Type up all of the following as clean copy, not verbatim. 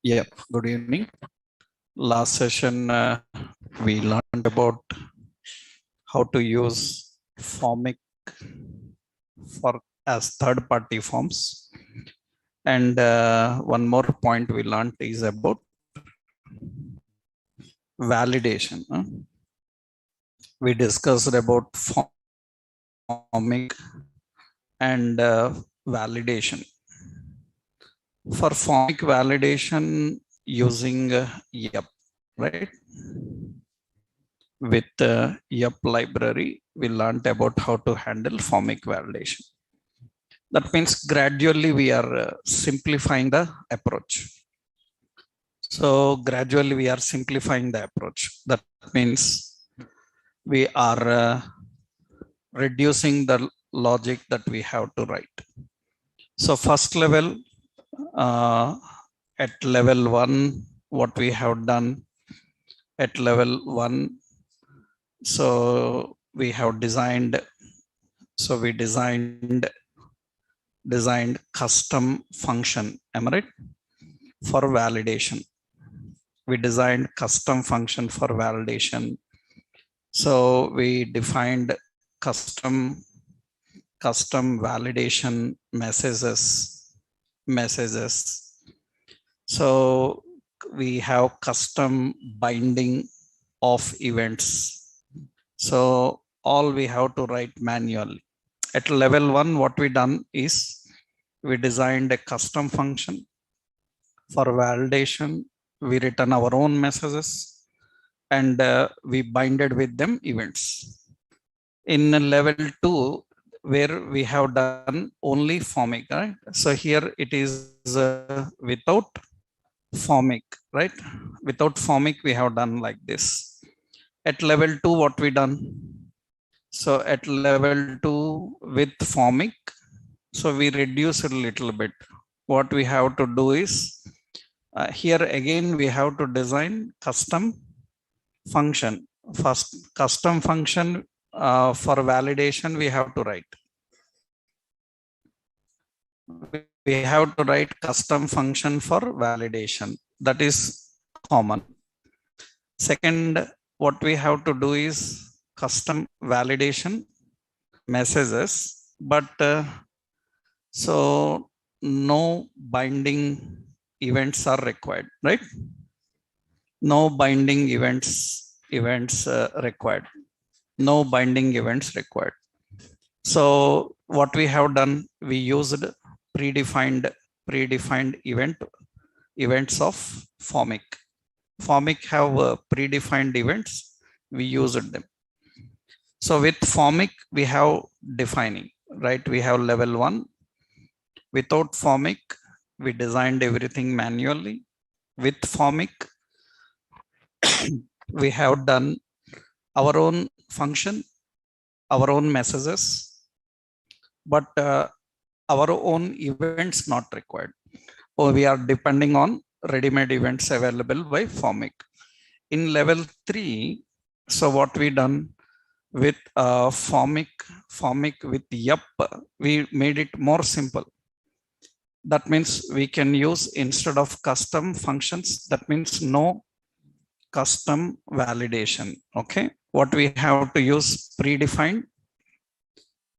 Yep, good evening. Last session, we learned about how to use Formic for as third-party forms. And one more point we learned is about validation. We discussed about Formic and validation. For Formic validation using YEP, right? With YEP library, we learned about how to handle Formic validation. That means gradually we are simplifying the approach. So gradually we are simplifying the approach. That means we are reducing the logic that we have to write. So first level, at level 1, what we have done at level 1, so we have designed, so we designed custom function, am I right? For validation. We designed custom function for validation. So we defined custom validation messages. So we have custom binding of events. So all we have to write manually. At level 1, what we done is we designed a custom function for validation. We written our own messages and we binded with them events. In level 2, where we have done only Formic, right? So here it is without Formic, right? Without Formic, we have done like this. At level 2, what we done? So at level 2 with Formic, so we reduce it a little bit. What we have to do is, here again, we have to design custom function. First, custom function for validation, we have to write. We have to write custom function for validation. That is common. Second, what we have to do is custom validation messages, but so no binding events are required, right? No binding events required. No binding events required. So what we have done, we used predefined events of Formic. Formic have predefined events. We used them. So with Formic, we have defining, right? We have level 1. Without Formic, we designed everything manually. With Formic, we have done our own function, our own messages, but our own events not required. Or we are depending on ready-made events available by Formic. In level 3, so what we done with Formic with YEP, we made it more simple. That means we can use, instead of custom functions, that means no custom validation. Okay, what we have to use, predefined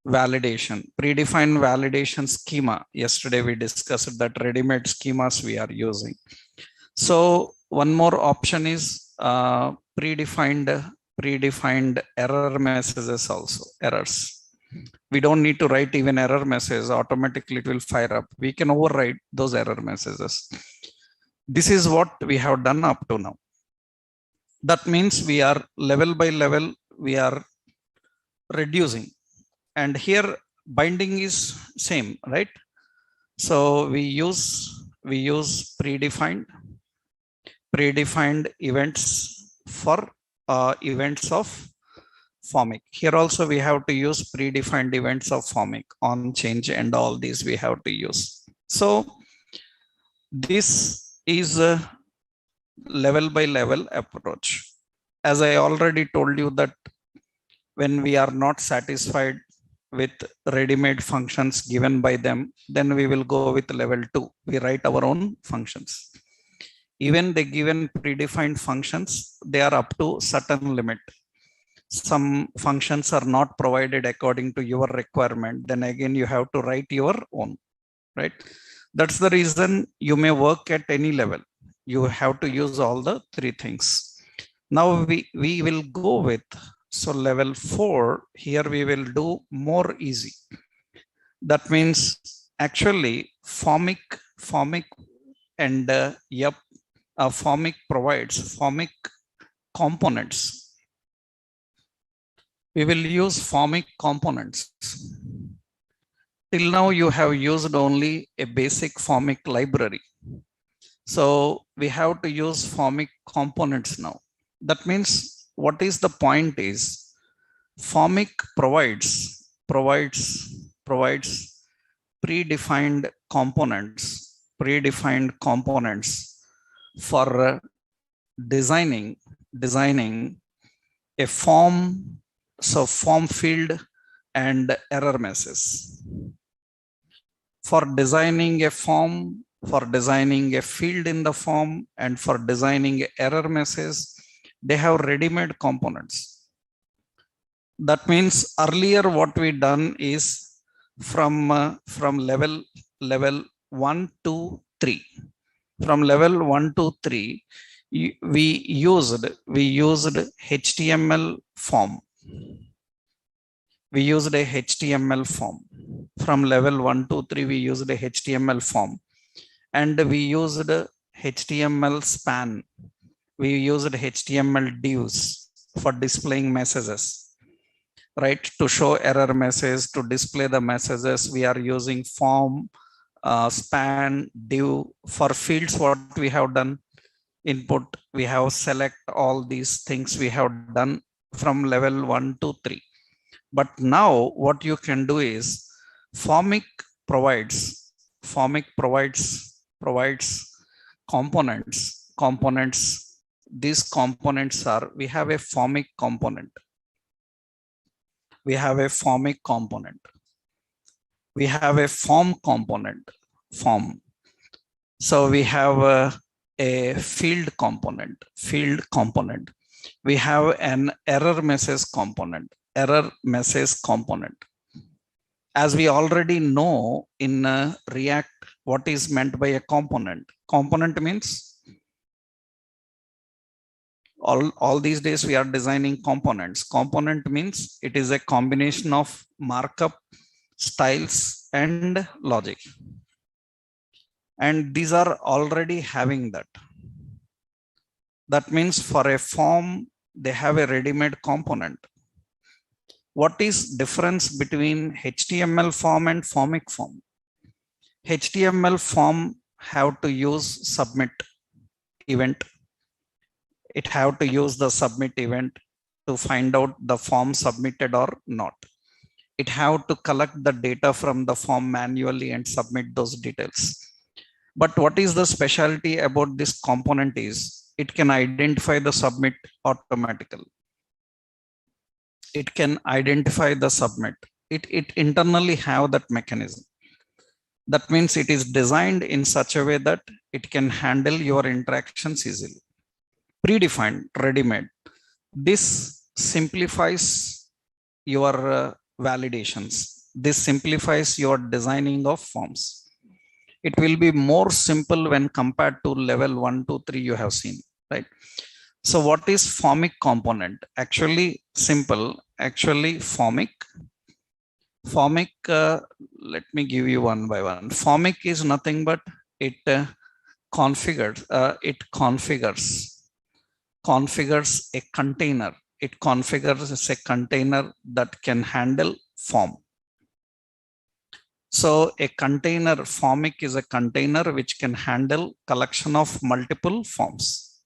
validation schema. Yesterday we discussed that ready-made schemas we are using. So one more option is predefined error messages also, errors. We don't need to write even error message, automatically it will fire up. We can override those error messages. This is what we have done up to now. That means we are level by level, we are reducing. And here binding is same, right? So we use predefined events for events of Formic. Here also we have to use predefined events of Formic, on change and all these we have to use. So this is a level by level approach. As I already told you that when we are not satisfied with ready-made functions given by them, then we will go with level 2. We write our own functions. Even they given predefined functions, they are up to certain limit. Some functions are not provided according to your requirement, then again you have to write your own, right? That's the reason you may work at any level. You have to use all the three things. Now we will go with, so level 4, here we will do more easy. That means actually formic and yep, formic provides formic components. We will use formic components. Till now you have used only a basic formic library. So we have to use formic components now. That means what is the point is, formic provides predefined components for designing a form, so form field and error messages. For designing a form, for designing a field in the form, and for designing error message, they have ready-made components. That means earlier what we done is from level 1 to 3. From level 1 to 3, we used HTML form. We used a HTML form. From level 1 to 3, we used a HTML form. And we used HTML span. We used HTML divs for displaying messages, right? To show error message, to display the messages, we are using form, span, div. For fields, what we have done, input, we have select, all these things we have done from level 1 to 3. But now what you can do is, formic provides components. These components are, we have a formic component. We have a formic component. We have a form component, form. So we have a field component. We have an error message component. As we already know in React, what is meant by a component? Component means all these days we are designing components. Component means it is a combination of markup, styles, and logic. And these are already having that. That means for a form, they have a ready-made component. What is difference between HTML form and formic form? HTML form have to use submit event. It have to use the submit event to find out the form submitted or not. It have to collect the data from the form manually and submit those details. But what is the specialty about this component is, it can identify the submit automatically. It can identify the submit. It internally have that mechanism. That means it is designed in such a way that it can handle your interactions easily. Predefined, ready-made. This simplifies your validations. This simplifies your designing of forms. It will be more simple when compared to level 1 to 3 you have seen, right? So what is formic component? Actually simple. Actually formic, let me give you one by one. Formic is nothing but it configures a container. It configures a container that can handle form. So a container, formic is a container which can handle collection of multiple forms.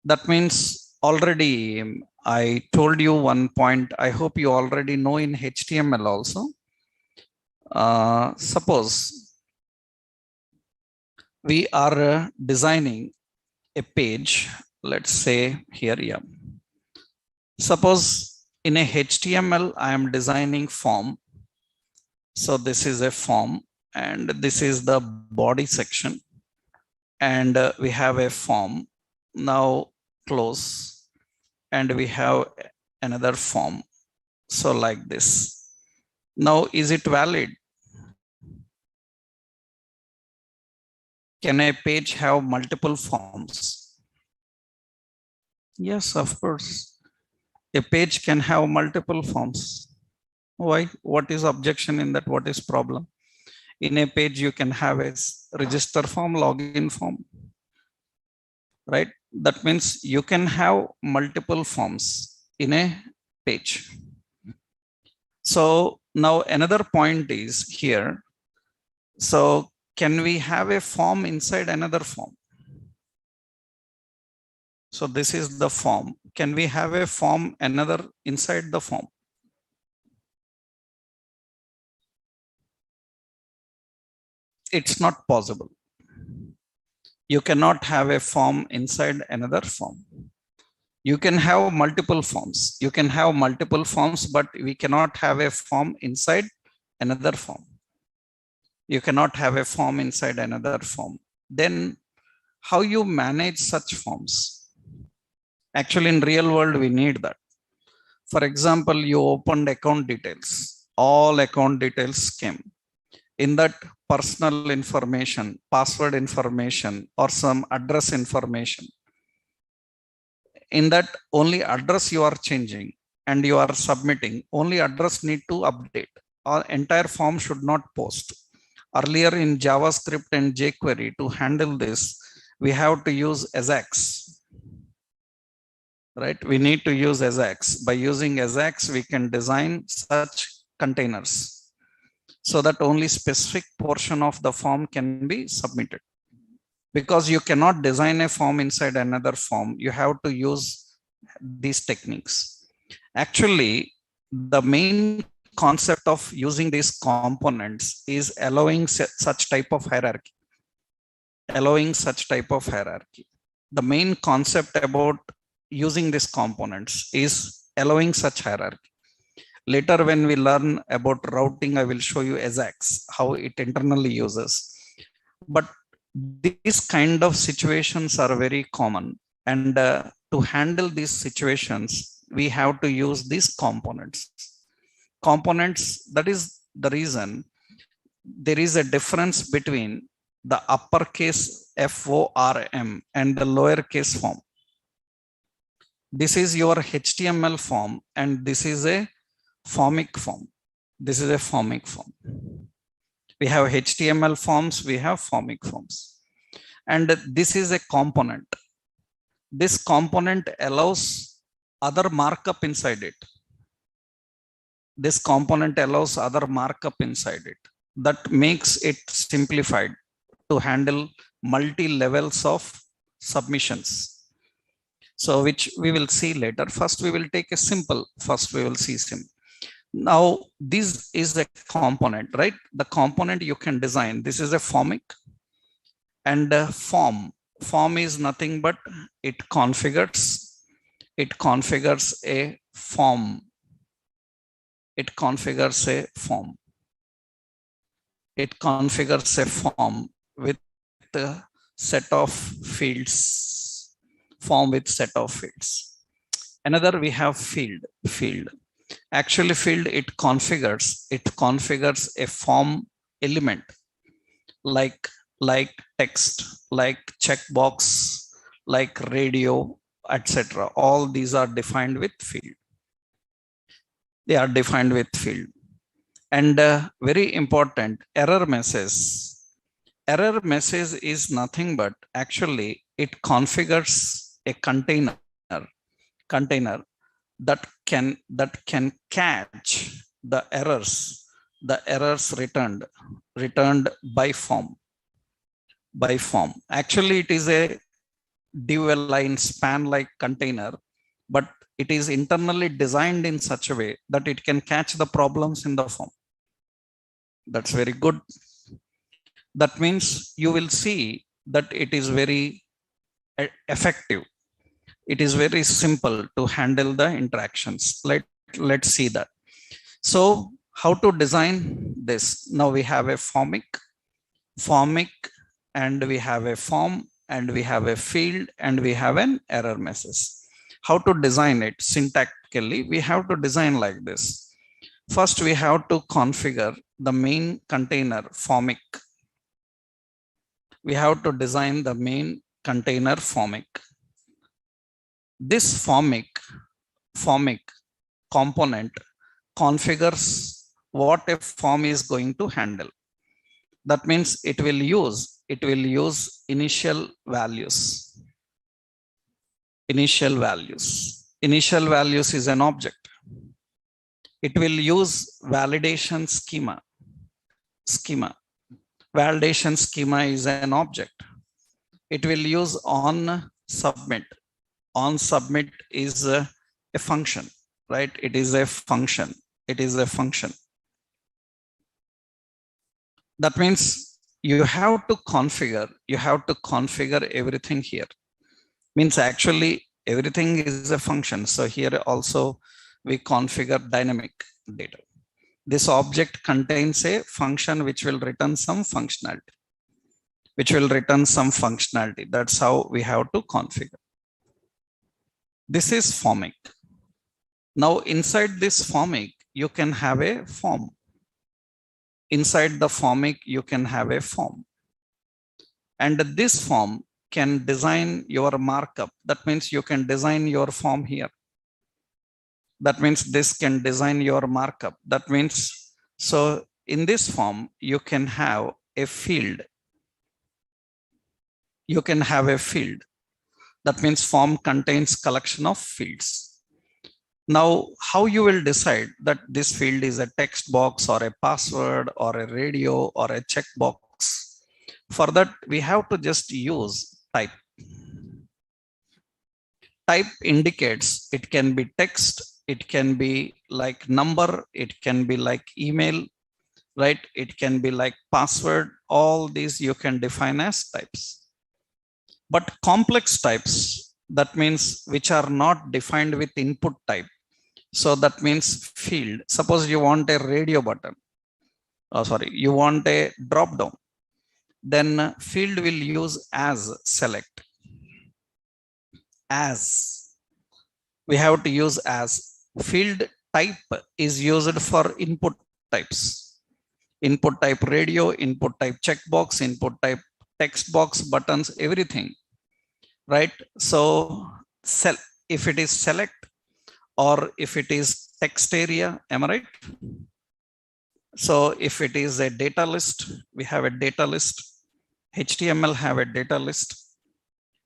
That means already I told you one point. I hope you already know in HTML also. Suppose we are designing a page, let's say here, yeah. Suppose in a HTML, I am designing form. So this is a form and this is the body section. and we have a form. Now close, and we have another form. So like this. Now, is it valid? Can a page have multiple forms? Yes, of course. A page can have multiple forms. Why? What is objection in that? What is problem? In a page, you can have a register form, login form, right? That means you can have multiple forms in a page. So now another point is here. So can we have a form inside another form? So this is the form. Can we have a form another inside the form? It's not possible. You cannot have a form inside another form. You can have multiple forms. You can have multiple forms, but we cannot have a form inside another form. You cannot have a form inside another form. Then how you manage such forms? Actually, in real world, we need that. For example, you opened account details. All account details came. In that, personal information, password information, or some address information. In that, only address you are changing and you are submitting. Only address need to update. Our entire form should not post. Earlier in JavaScript and jQuery, to handle this, we have to use Ajax. Right? We need to use Ajax. By using Ajax, we can design such containers so that only specific portion of the form can be submitted. Because you cannot design a form inside another form, you have to use these techniques. Actually, the main concept of using these components is allowing such type of hierarchy. The main concept about using these components is allowing such hierarchy. Later, when we learn about routing, I will show you Ajax, how it internally uses. But these kind of situations are very common. And to handle these situations, we have to use these components. That is the reason there is a difference between the uppercase FORM and the lowercase form. This is your HTML form, and this is a formic form. This is a formic form. We have HTML forms, we have formic forms. And this is a component. This component allows other markup inside it. This component allows other markup inside it. That makes it simplified to handle multi-levels of submissions. So which we will see later. First, we will take a simple. First, we will see simple. Now, this is a component, right? The component you can design. This is a formic, and a form is nothing but it configures a form. It configures a form. It configures a form with a set of fields. Form with set of fields. Another, we have field. Actually, field, it configures a form element like text, like checkbox, like radio, etc. All these are defined with field. They are defined with field. And very important, error message. Error message is nothing but actually it configures a container that can catch the errors returned by form. Actually, it is a div-align span-like container, but it is internally designed in such a way that it can catch the problems in the form. That's very good. That means you will see that it is very effective. It is very simple to handle the interactions. Let's see that. So how to design this? Now we have a formic, and we have a form, and we have a field and we have an error message. How to design it syntactically? We have to design like this. First, we have to configure the main container formic. We have to design the main container formic. This formic component configures what a form is going to handle. That means it will use initial values. Initial values is an object. It will use validation schema. Validation schema is an object. It will use on submit. On submit is a function, right? It is a function. That means you have to configure everything here. Means actually everything is a function. So here also we configure dynamic data. This object contains a function which will return some functionality. That's how we have to configure. This is formic. Now inside this formic, you can have a form. Inside the formic, you can have a form. And this form can design your markup. That means you can design your form here. That means this can design your markup. That means, so in this form, you can have a field. That means form contains collection of fields. Now, how you will decide that this field is a text box or a password or a radio or a checkbox? For that, we have to just use type. Type indicates it can be text, it can be like number, it can be like email, right? It can be like password. All these you can define as types. But complex types, that means which are not defined with input type. So that means field. Suppose you want a radio button. You want a drop down. Then field will use as select. As. We have to use as. Field type is used for input types. Input type radio, input type checkbox, input type text box, buttons, everything. Right? So if it is select or if it is text area, am I right? So if it is a data list, we have a data list. HTML have a data list,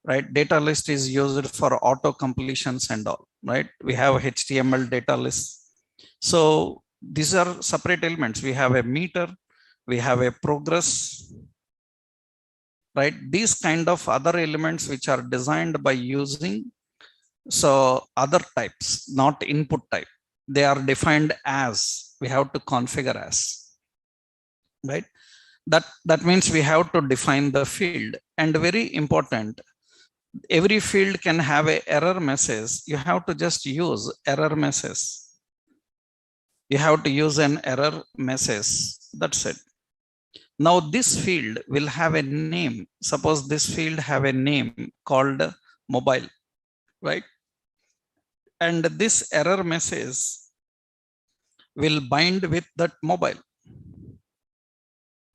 right? Data list is used for auto completions and all, right? We have HTML data list. So these are separate elements. We have a meter, we have a progress, right? These kind of other elements which are designed by using so other types, not input type. They are defined as, we have to configure as, right? That means we have to define the field. And very important, every field can have a error message. You have to just use error message. You have to use an error message. That's it. Now this field will have a name. Suppose this field have a name called mobile, right? And this error message will bind with that mobile.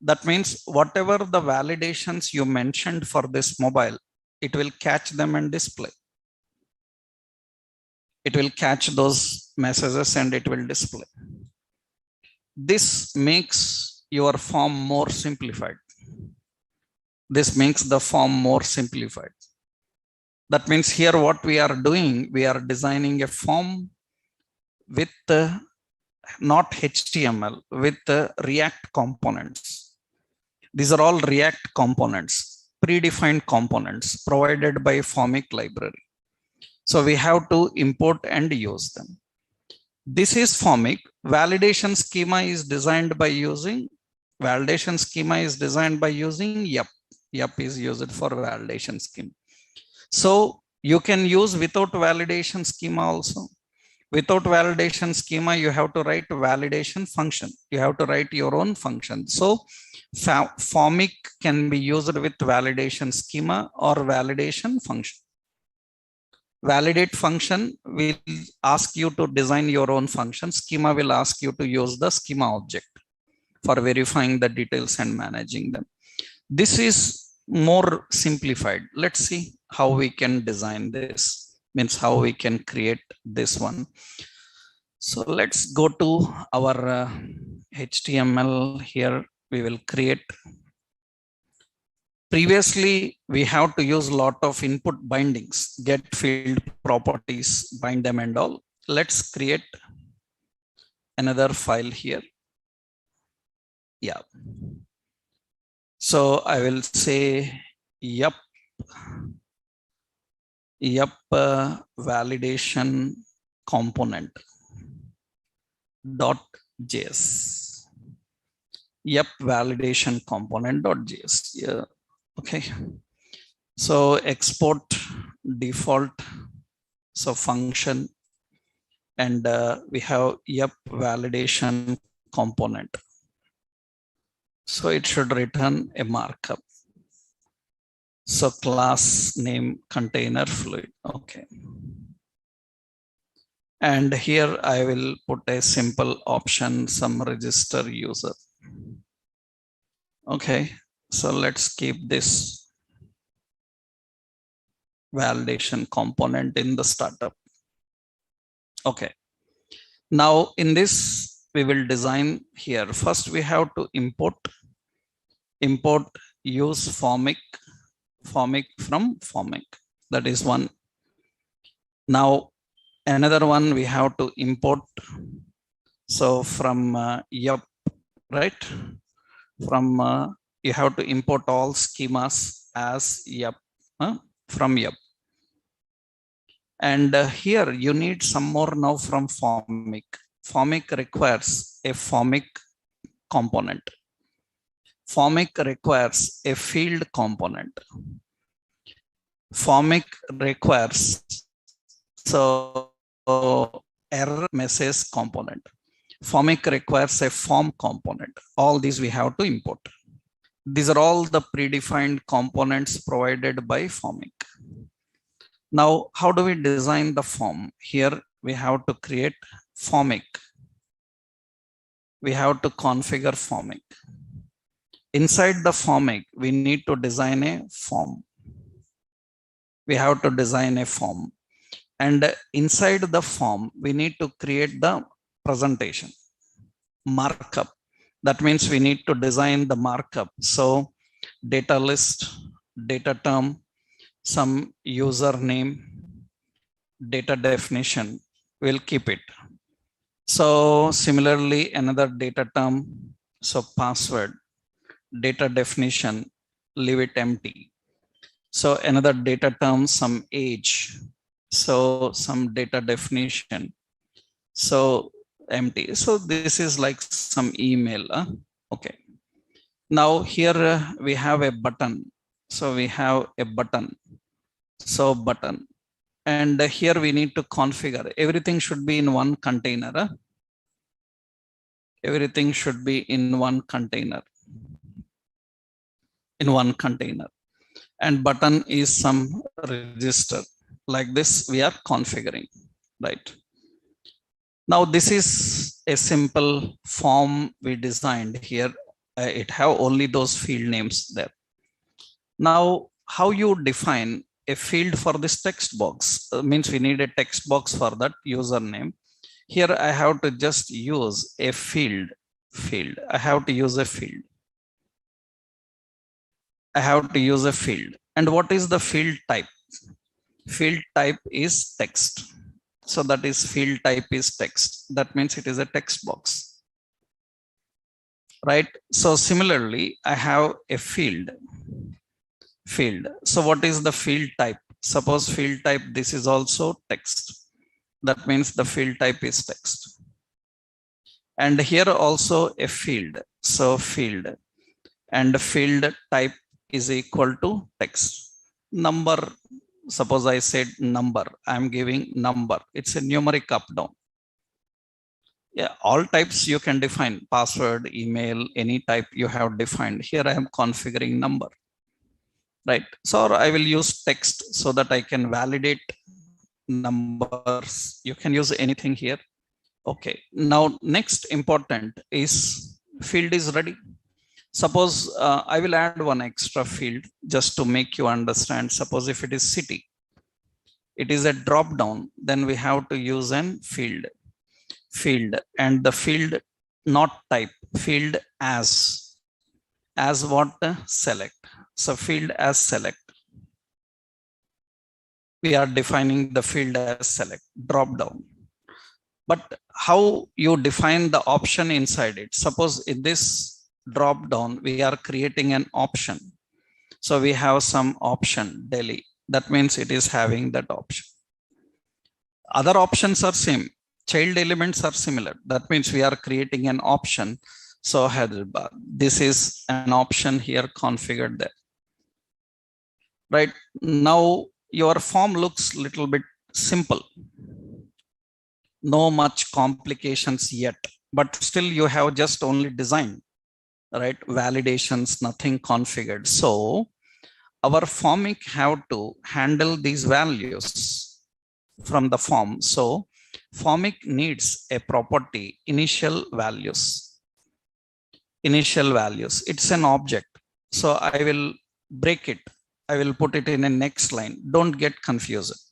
That means whatever the validations you mentioned for this mobile, it will catch them and display. It will catch those messages and it will display. This makes your form more simplified. This makes the form more simplified. That means here what we are doing, we are designing a form with not HTML, with React components. These are all React components, predefined components provided by Formic library. So we have to import and use them. This is Formic. Validation schema is designed by using yup. Yup is used for validation schema. So you can use without validation schema also. Without validation schema, you have to write validation function. You have to write your own function. So formic can be used with validation schema or validation function. Validate function will ask you to design your own function. Schema will ask you to use the schema object for verifying the details and managing them. This is more simplified. Let's see how we can design this, means how we can create this one. So let's go to our HTML. Here we will create. Previously, we have to use a lot of input bindings, get field properties, bind them and all. Let's create another file here. Yeah. So I will say, yup, validation component dot js. Yup, validation component dot js. Yeah. Okay. So export default. So function, and we have yup validation component. So it should return a markup. So class name container fluid. Okay. And here I will put a simple option, some register user. Okay. So let's keep this validation component in the startup. Okay. Now in this, we will design here. First, we have to import use formic from formic. That is one. Now another one we have to import. So from yup, right? From you have to import all schemas as yup, from yup. And here you need some more now from formic. Formic requires a formic component. Formic requires a field component. Formic requires error message component. Formic requires a form component. All these we have to import. These are all the predefined components provided by formic. Now, how do we design the form? Here we have to create formic. We have to configure formic. Inside the formic, we need to design a form. We have to design a form. And inside the form, we need to create the presentation markup. That means we need to design the markup. So data list, data term, some username, data definition, we'll keep it. So similarly, another data term, so password, data definition, leave it empty. So another data term, some age, so some data definition, so empty. So this is like some email. Okay. Now here we have a button. So we have a button. So button. And here we need to configure. Everything should be in one container. Everything should be in one container. In one container. And button is some register. Like this, we are configuring, right? Now this is a simple form we designed here. It have only those field names there. Now, how you define a field for this text box? Means we need a text box for that username. Here I have to just use a field. I have to use a field. I have to use a field. And what is the field type? Field type is text. So that is field type is text. That means it is a text box, right? So similarly, I have a field. So what is the field type? Suppose field type, this is also text. That means the field type is text. And here also a field. So field, and field type is equal to text. Number, suppose I said number, I'm giving number. It's a numeric up down. Yeah, all types you can define, password, email, any type you have defined. Here I am configuring number, right? So I will use text so that I can validate numbers. You can use anything here. Okay, now next important is field is ready. Suppose I will add one extra field just to make you understand. Suppose if it is city, it is a drop down, then we have to use an field, and the field not type, field as what, select. So field as select, we are defining the field as select, drop down. But how you define the option inside it? Suppose in this drop down we are creating an option. So we have some option Delhi, that means it is having that option. Other options are same, child elements are similar, that means we are creating an option. So Hyderabad, this is an option here configured there, right? Now your form looks little bit simple, no much complications yet, but still you have just only design, right? Validations, nothing configured. So our formic have to handle these values from the form. So formic needs a property initial values. It's an object. So I will break it, I will put it in a next line, don't get confused,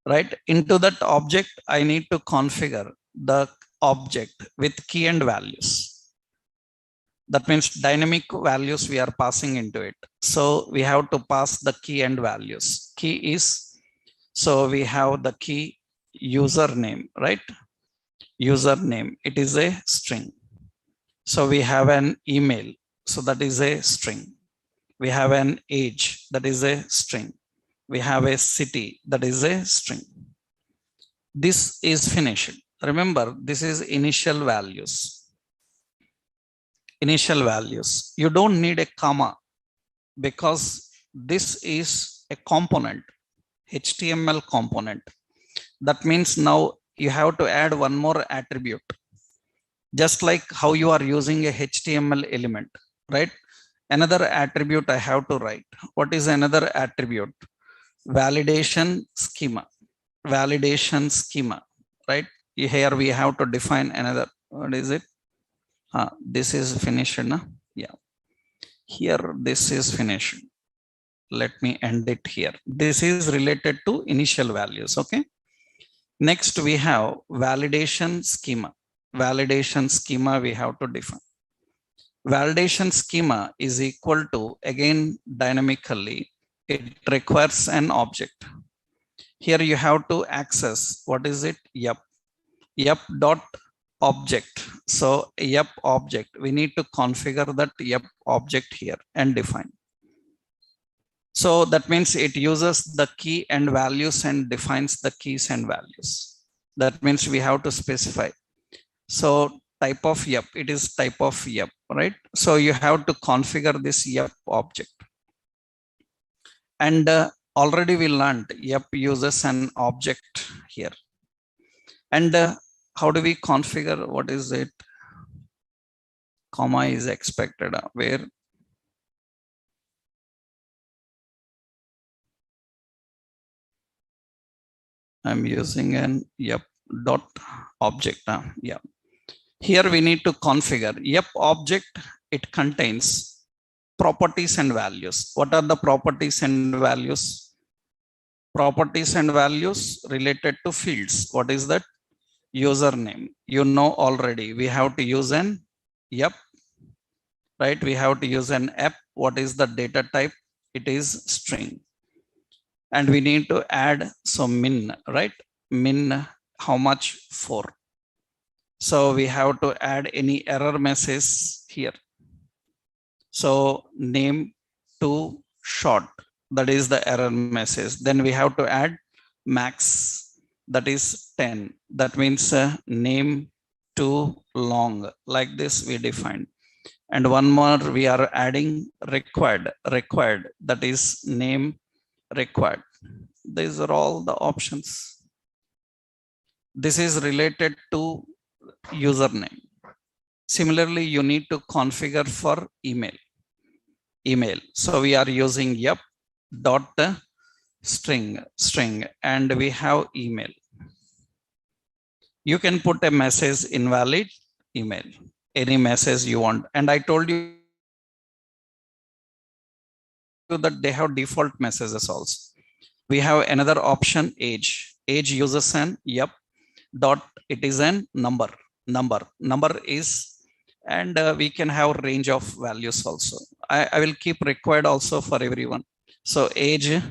right? Into that object I need to configure the object with key and values. That means dynamic values we are passing into it. So we have to pass the key and values. Key is, so we have the key username, right? Username, it is a string. So we have an email, so that is a string. We have an age, that is a string. We have a city, that is a string. This is finished. Remember, this is initial values. You don't need a comma because this is a component, HTML component. That means now you have to add one more attribute, just like how you are using a HTML element, right? Another attribute I have to write. What is another attribute? Validation schema, right? Here we have to define another, what is it? This is finished, na? Yeah, here this is finished. Let me end it here. This is related to initial values. Okay, next we have validation schema. We have to define. Validation schema is equal to, again dynamically, it requires an object. Here you have to access, what is it? Yep dot object. So yep object, we need to configure that yep object here and define. So that means it uses the key and values and defines the keys and values. That means we have to specify. So type of yep, it is type of yep, right? So you have to configure this yep object. And already we learned yep uses an object here. And how do we configure? What is it? Comma is expected. Where? I'm using an yep dot object. Yeah. Here we need to configure yep object. It contains properties and values. What are the properties and values? Properties and values related to fields. What is that? Username. You know already. We have to use an yep, right? We have to use an app. What is the data type? It is string. And we need to add some min, right? Min, how much? 4. So we have to add any error message here. So name to short, that is the error message. Then we have to add max, that is 10. That means name too long, like this we define. And one more we are adding required, that is name required. These are all the options. This is related to username. Similarly, you need to configure for email. So we are using yep dot string, and we have email. You can put a message invalid email, any message you want. And I told you that they have default messages also. We have another option, age uses an yep dot, it is an number is, and we can have range of values also. I will keep required also for everyone. So age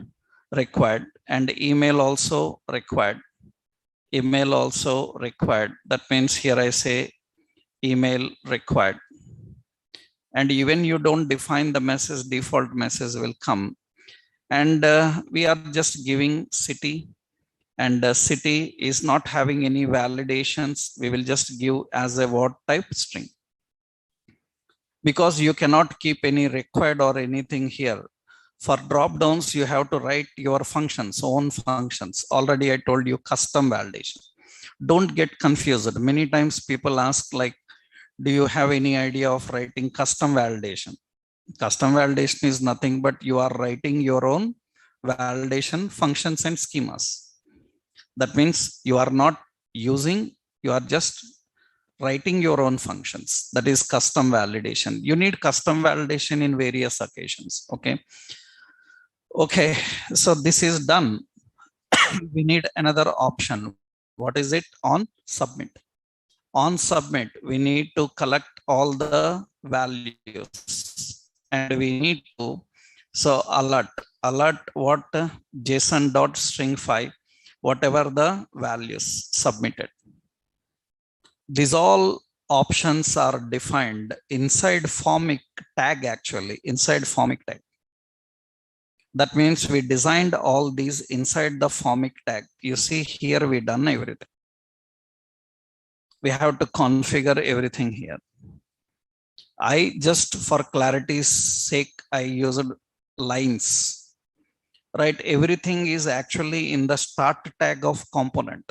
required, and email also required. That means here I say email required. And even you don't define the message, default message will come. And we are just giving city, and city is not having any validations. We will just give as a word type string, because you cannot keep any required or anything here. For drop downs, you have to write your functions, own functions. Already I told you custom validation. Don't get confused. Many times people ask like, do you have any idea of writing custom validation? Custom validation is nothing but you are writing your own validation functions and schemas. That means you are not using, you are just writing your own functions. That is custom validation. You need custom validation in various occasions. Okay, so this is done. We need another option. What is it? On submit. On submit, we need to collect all the values, and we need to, so alert what JSON.string5, whatever the values submitted. These all options are defined inside formic tag, actually inside formic tag. That means we designed all these inside the formic tag. You see here we done everything. We have to configure everything here. I just for clarity's sake, I used lines, right? Everything is actually in the start tag of component.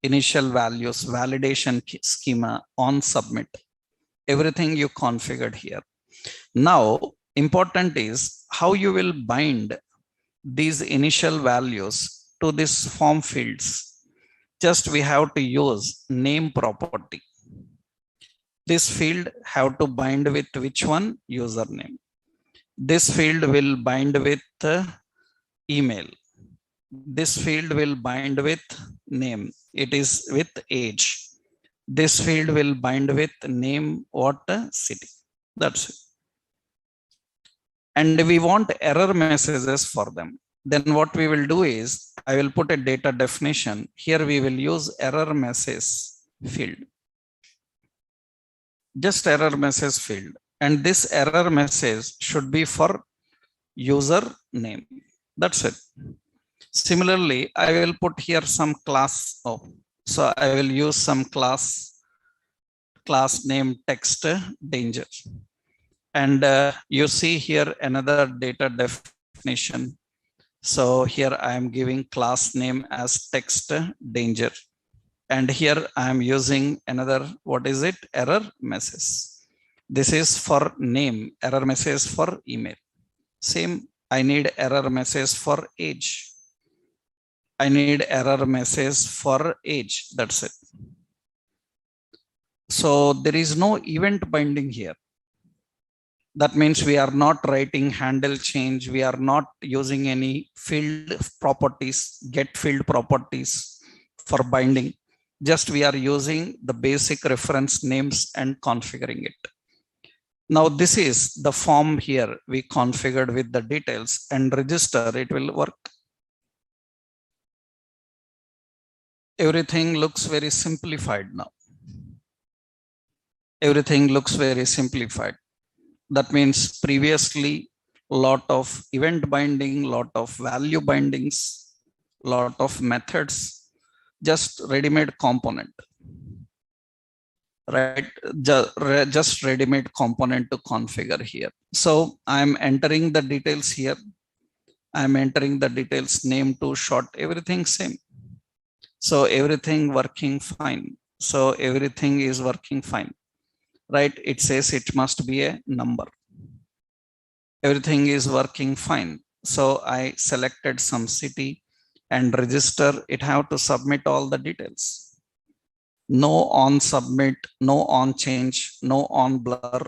Initial values, validation schema, on submit, everything you configured here. Now, important is how you will bind these initial values to these form fields. Just we have to use name property. This field have to bind with which one? Username. This field will bind with email. This field will bind with name. It is with age. This field will bind with name, what? City. That's it. And we want error messages for them. Then what we will do is, I will put a data definition. Here we will use error message field. Just error message field. And this error message should be for user name. That's it. Similarly, I will put here some class. So I will use some class name text danger. And you see here another data definition. So here I am giving class name as text danger. And here I am using another, what is it? Error message. This is for name, error message for email. Same, I need error message for age. I need error message for age. That's it. So there is no event binding here. That means we are not writing handle change. We are not using any field properties, get field properties for binding. Just we are using the basic reference names and configuring it. Now this is the form here we configured with the details, and register, it will work. Everything looks very simplified now. Everything looks very simplified. That means previously lot of event binding, lot of value bindings, lot of methods, just ready-made component, right? Just ready-made component to configure here. So I'm entering the details here. I'm entering the details, name to short, everything same. So everything working fine. So everything is working fine, right? It says it must be a number. Everything is working fine. So I selected some city and register. It have to submit all the details. No on submit, no on change, no on blur,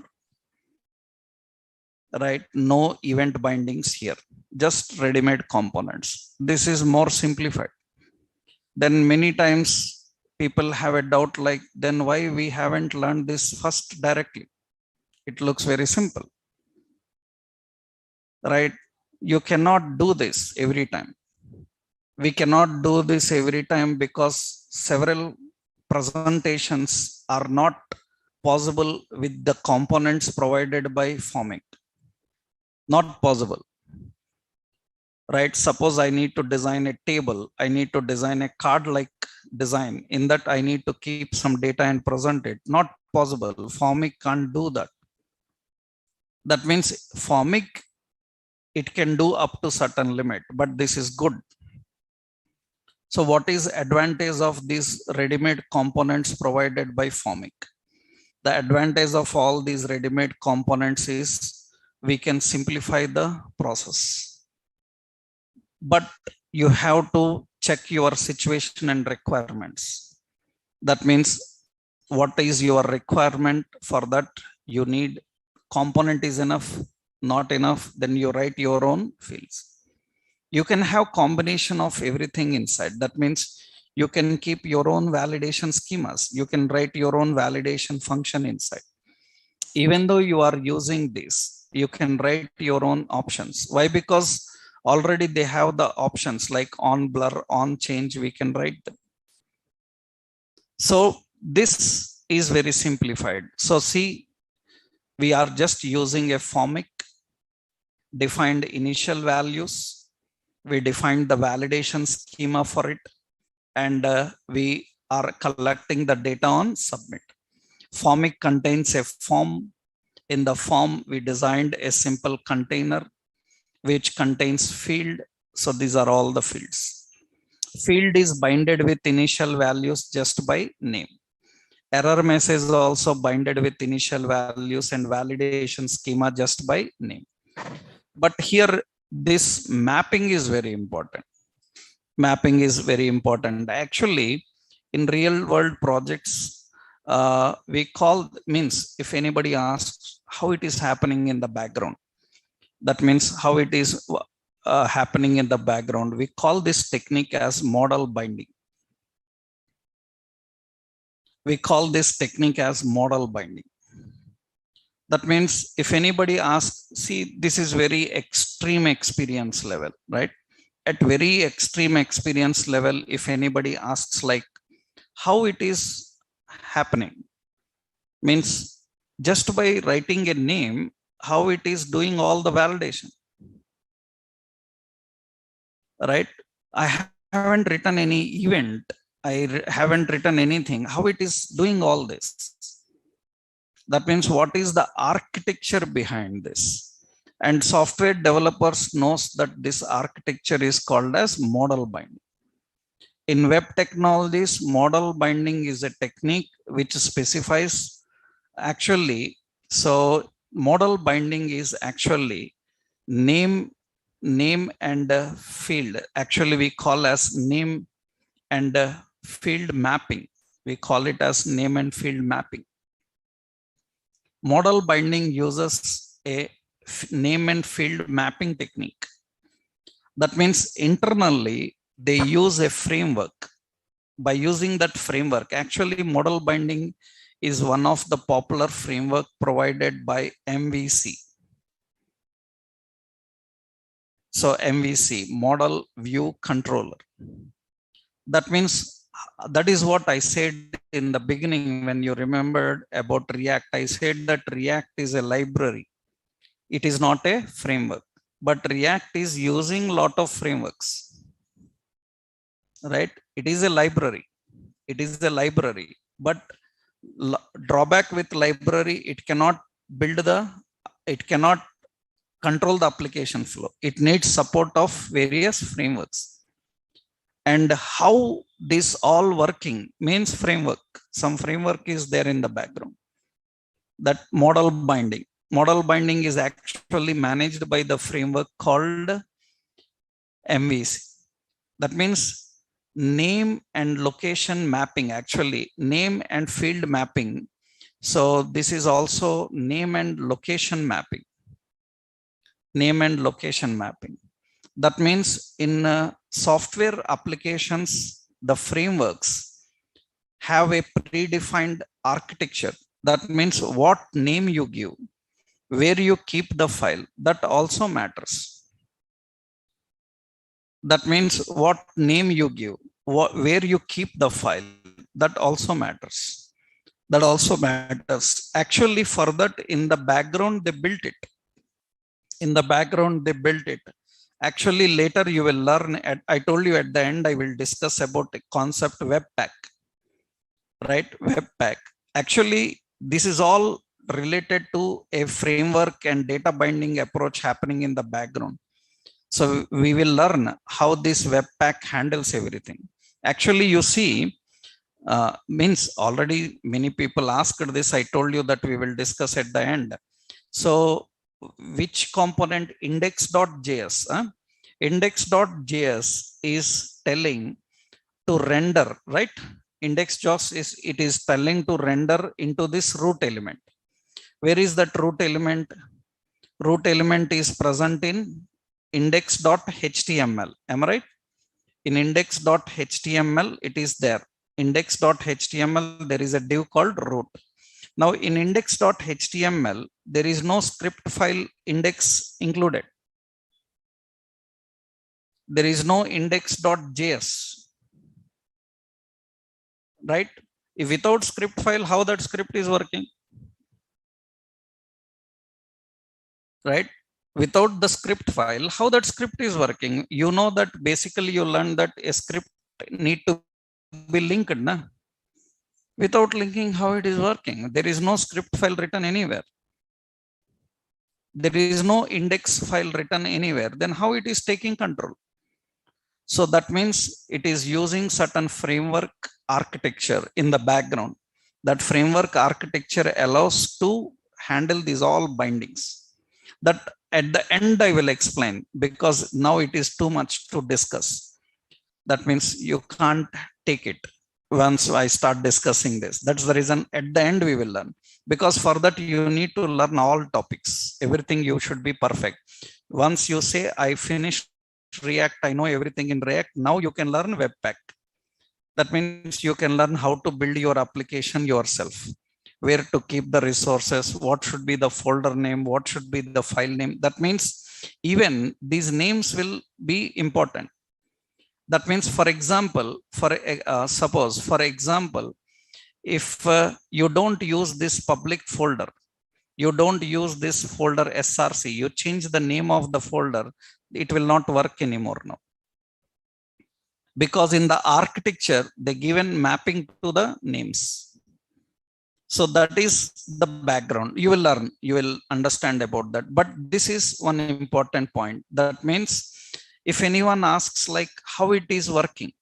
right? No event bindings here, just ready-made components. This is more simplified. Then many times people have a doubt like, then why we haven't learned this first directly? It looks very simple, right? You cannot do this every time. We cannot do this every time because several presentations are not possible with the components provided by Formic. Not possible, right? Suppose I need to design a table, I need to design a card like design. In that I need to keep some data and present it. Not possible. Formic can't do that. That means Formic, it can do up to certain limit, but this is good. So what is advantage of these ready-made components provided by Formic? The advantage of all these ready-made components is we can simplify the process. But you have to check your situation and requirements. That means what is your requirement? For that you need component is enough, not enough, then you write your own fields. You can have combination of everything inside. That means you can keep your own validation schemas. You can write your own validation function inside. Even though you are using this, you can write your own options. Why? Because already they have the options like on blur, on change, we can write them. So this is very simplified. So see, we are just using a Formic, defined initial values. We defined the validation schema for it, and we are collecting the data on submit. Formic contains a form. In the form, we designed a simple container which contains field. So these are all the fields. Field is binded with initial values just by name. Error message is also binded with initial values and validation schema just by name. But here, this mapping is very important. Mapping is very important. Actually, in real world projects, we call, means if anybody asks how it is happening in the background, that means how it is happening in the background, we call this technique as model binding. We call this technique as model binding. That means if anybody asks, see, this is very extreme experience level, right? At very extreme experience level, if anybody asks like how it is happening, means just by writing a name, how it is doing all the validation, right? I haven't written any event, I haven't written anything, how it is doing all this. That means what is the architecture behind this? And software developers knows that this architecture is called as model binding. In web technologies, model binding is a technique which specifies actually. So model binding is actually name and field. Actually, we call as name and field mapping. We call it as name and field mapping. Model binding uses a name and field mapping technique. That means internally they use a framework. By using that framework, actually model binding is one of the popular framework provided by MVC. So MVC, Model View Controller. That means that is what I said in the beginning when you remembered about React. I said that React is a library. It is not a framework, but React is using a lot of frameworks, right? It is a library. It is a library, but drawback with library, it cannot build it cannot control the application flow. It needs support of various frameworks. And how this all working means framework. Some framework is there in the background. That model binding. Model binding is actually managed by the framework called MVC. That means name and location mapping, actually name and field mapping. So this is also name and location mapping. Name and location mapping. That means in software applications, the frameworks have a predefined architecture. That means what name you give, where you keep the file, that also matters. That means what name you give, where you keep the file, that also matters. That also matters. Actually, for that, in the background, they built it. In the background, they built it. Actually, later you will learn. I told you at the end, I will discuss about a concept Webpack. Right? Webpack. Actually, this is all related to a framework and data binding approach happening in the background. So we will learn how this Webpack handles everything. Actually, you see, means already many people asked this. I told you that we will discuss at the end. So which component index.js? Index.js is telling to render, right? Index.js is, it is telling to render into this root element. Where is that root element? Root element is present in index.html. Am I right? In index.html, it is there. Index.html, there is a div called root. Now in index.html, there is no script file index included. There is no index.js. Right? If without script file, how that script is working? Right? Without the script file, how that script is working? You know that basically you learn that a script need to be linked. Na? Without linking, how it is working? There is no script file written anywhere. There is no index file written anywhere. Then how it is taking control? So that means it is using certain framework architecture in the background. That framework architecture allows to handle these all bindings. That at the end I will explain, because now it is too much to discuss. That means you can't take it once I start discussing this. That's the reason at the end we will learn, because for that you need to learn all topics. Everything you should be perfect. Once you say I finished React, I know everything in React, now you can learn Webpack. That means you can learn how to build your application yourself, where to keep the resources, what should be the folder name, what should be the file name. That means even these names will be important. That means, for example, suppose, for example, if you don't use this public folder, you don't use this folder src, you change the name of the folder, it will not work anymore now. Because in the architecture, they given mapping to the names. So that is the background. You will learn, you will understand about that. But this is one important point. That means if anyone asks like how it is working,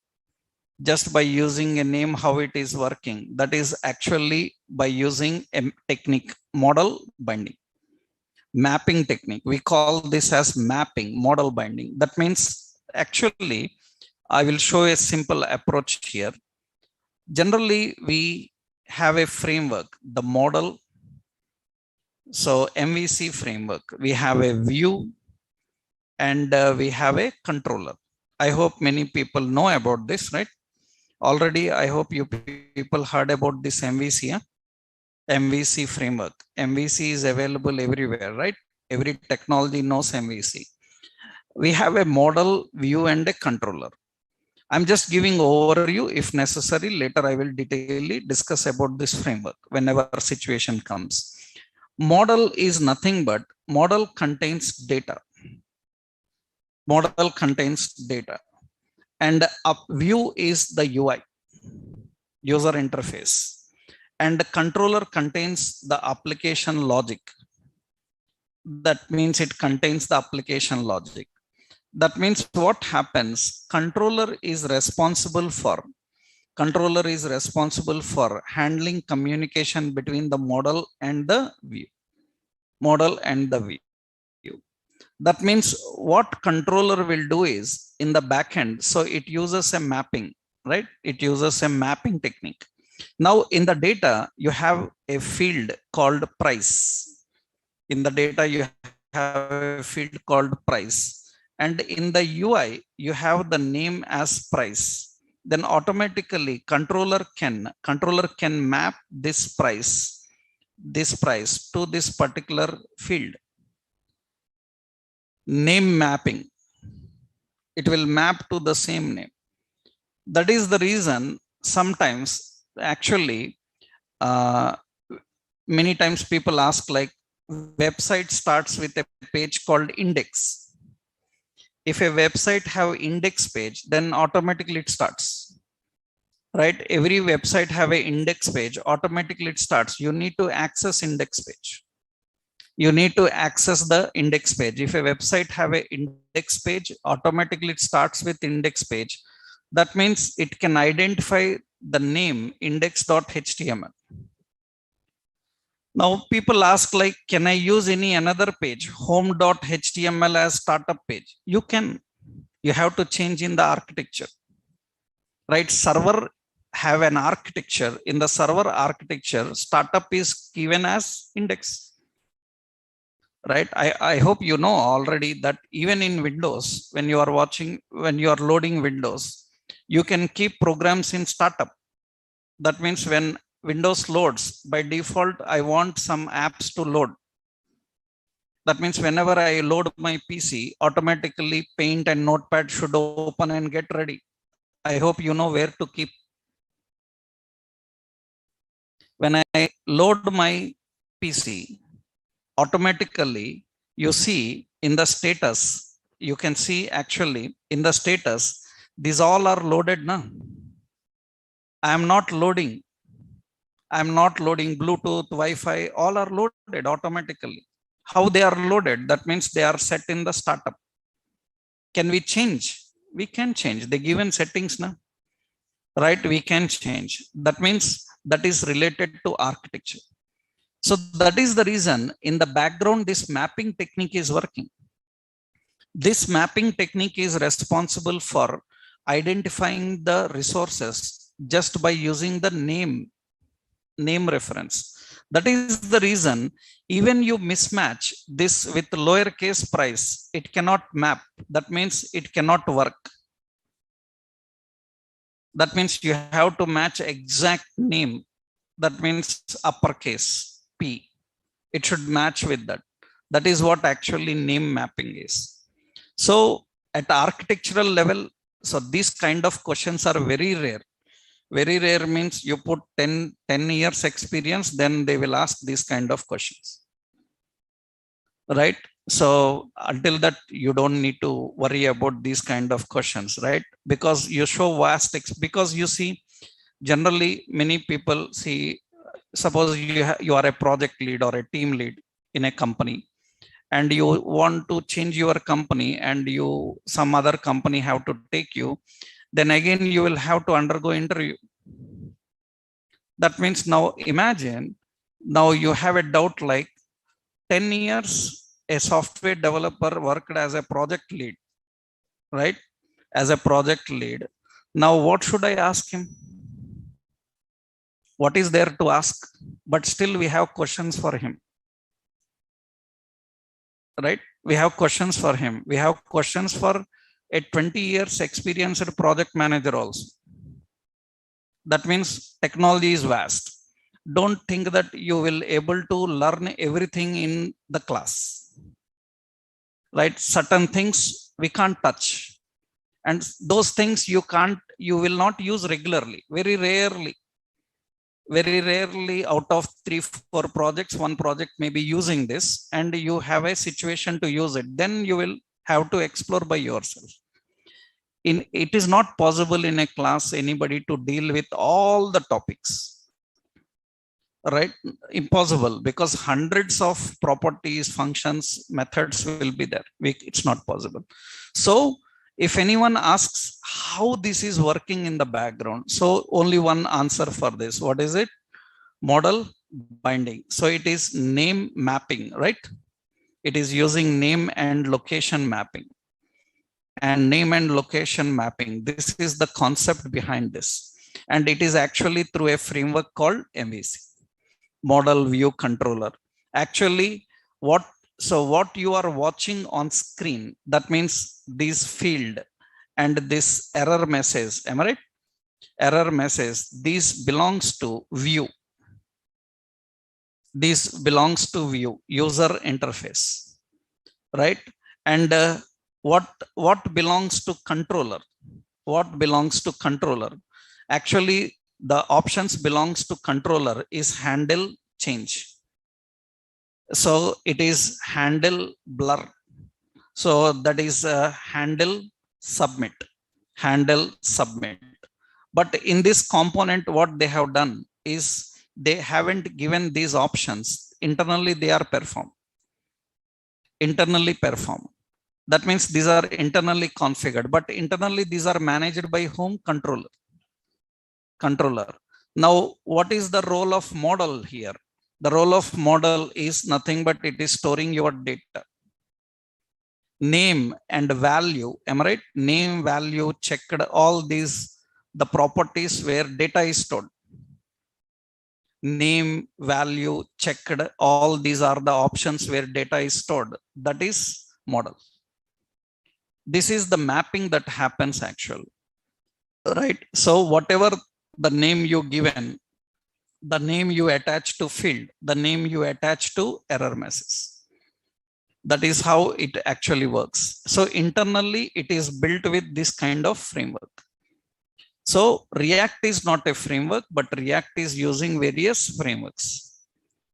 just by using a name, how it is working, that is actually by using a technique, model binding, mapping technique. We call this as mapping, model binding. That means actually, I will show a simple approach here. Generally, we have a framework, the model. So MVC framework, we have a view and we have a controller. I hope many people know about this, right? Already, I hope you people heard about this MVC. MVC framework. MVC is available everywhere, right? Every technology knows MVC. We have a model, view, and a controller. I'm just giving overview. If necessary, later I will detailedly discuss about this framework whenever situation comes. Model is nothing but model contains data. Model contains data. And view is the UI, user interface. And the controller contains the application logic. That means it contains the application logic. That means what happens, controller is responsible for handling communication between the model and the view. That means what controller will do is in the back end, so it uses a mapping, right? It uses a mapping technique. Now in the data you have a field called price. In the data you have a field called price, and in the UI you have the name as price. Then automatically controller can map this price to this particular field. Name mapping, it will map to the same name. That is the reason sometimes actually uh, many times people ask, like, website starts with a page called index. If a website have index page, then automatically it starts, right? Every website have a index page, automatically it starts. You need to access index page. You need to access the index page. If a website have a index page, automatically it starts with index page. That means it can identify the name index.html. Now people ask, like, can I use any another page, home.html, as startup page? You can. You have to change in the architecture, right? Server have an architecture. In the server architecture, startup is given as index, right? I hope you know already that even in Windows, when you are loading Windows, you can keep programs in startup. That means when Windows loads, by default I want some apps to load. That means whenever I load my PC, automatically Paint and Notepad should open and get ready. I hope you know where to keep. When I load my PC, automatically you see in the status, you can see actually in the status, these all are loaded now. I am not loading Bluetooth, Wi-Fi, all are loaded automatically. How they are loaded? That means they are set in the startup. Can we change? We can change the given settings now, right? We can change. That means that is related to architecture. So that is the reason in the background this mapping technique is working. This mapping technique is responsible for identifying the resources just by using the name reference. That is the reason even you mismatch this with lowercase price, it cannot map. That means it cannot work. That means you have to match exact name. That means uppercase P. It should match with that. That is what actually name mapping is. So at architectural level, so these kind of questions are very rare. Very rare means you put 10 years experience, then they will ask these kind of questions, right? So until that, you don't need to worry about these kind of questions, right? Because you show because you see, generally many people see, suppose you are a project lead or a team lead in a company, and you want to change your company, and some other company have to take you, then again you will have to undergo interview. That means now imagine, now you have a doubt, like 10 years a software developer worked as a project lead, right? As a project lead. Now what should I ask him? What is there to ask? But still we have questions for him, right? We have questions for him. We have questions for a 20 years experienced project manager also. That means technology is vast. Don't think that you will able to learn everything in the class, right? Certain things we can't touch, and those things you will not use regularly. Very rarely out of 3-4 projects, one project may be using this, and you have a situation to use it. Then you will have to explore by yourself. It is not possible in a class anybody to deal with all the topics, right? Impossible, because hundreds of properties, functions, methods will be there. It's not possible. So if anyone asks how this is working in the background, so only one answer for this. What is it? Model binding. So it is name mapping, right? It is using name and location mapping. And name and location mapping, this is the concept behind this. And it is actually through a framework called MVC, model view controller. Actually, what you are watching on screen, that means this field and this error message, am I right? Error message, this belongs to view. This belongs to view, user interface, right? And what belongs to controller? What belongs to controller? Actually, the options belongs to controller is handle change. So it is handle blur. So that is handle submit, handle submit. But in this component, what they have done is they haven't given these options. Internally, they are performed. Internally performed. That means these are internally configured, but internally these are managed by whom? Controller. Controller. Now, what is the role of model here? The role of model is nothing but it is storing your data. Name and value, am I right? Name, value, checked, all these, the properties where data is stored. Name, value, checked, all these are the options where data is stored. That is model. This is the mapping that happens actually, right? So whatever the name you given, the name you attach to field, the name you attach to error message. That is how it actually works. So internally, it is built with this kind of framework. So React is not a framework, but React is using various frameworks.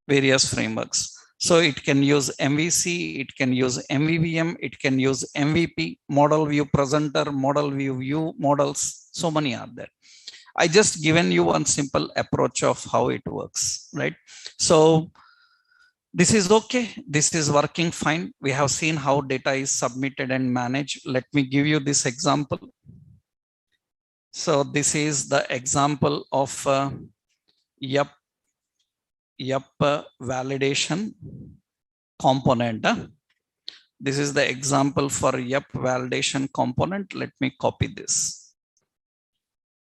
Various frameworks. So it can use MVC, it can use MVVM, it can use MVP, model view presenter, model view models. So many are there. I just given you one simple approach of how it works, right? So this is okay. This is working fine. We have seen how data is submitted and managed. Let me give you this example. So this is the example of yup validation component. This is the example for yup validation component. Let me copy this.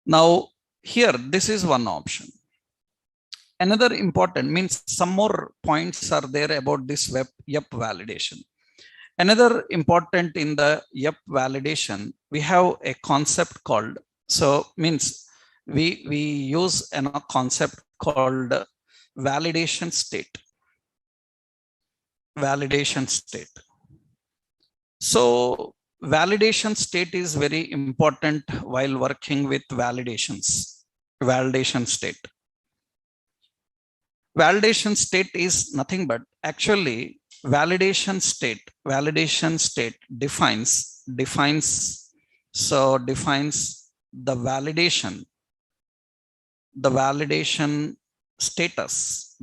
Now here, this is one option. Another important means some more points are there about this yup validation. Another important in the yup validation, we have a concept called, so means we use a concept called validation state. Validation state. So validation state is very important while working with validations. Validation state. Validation state is nothing but actually validation state defines the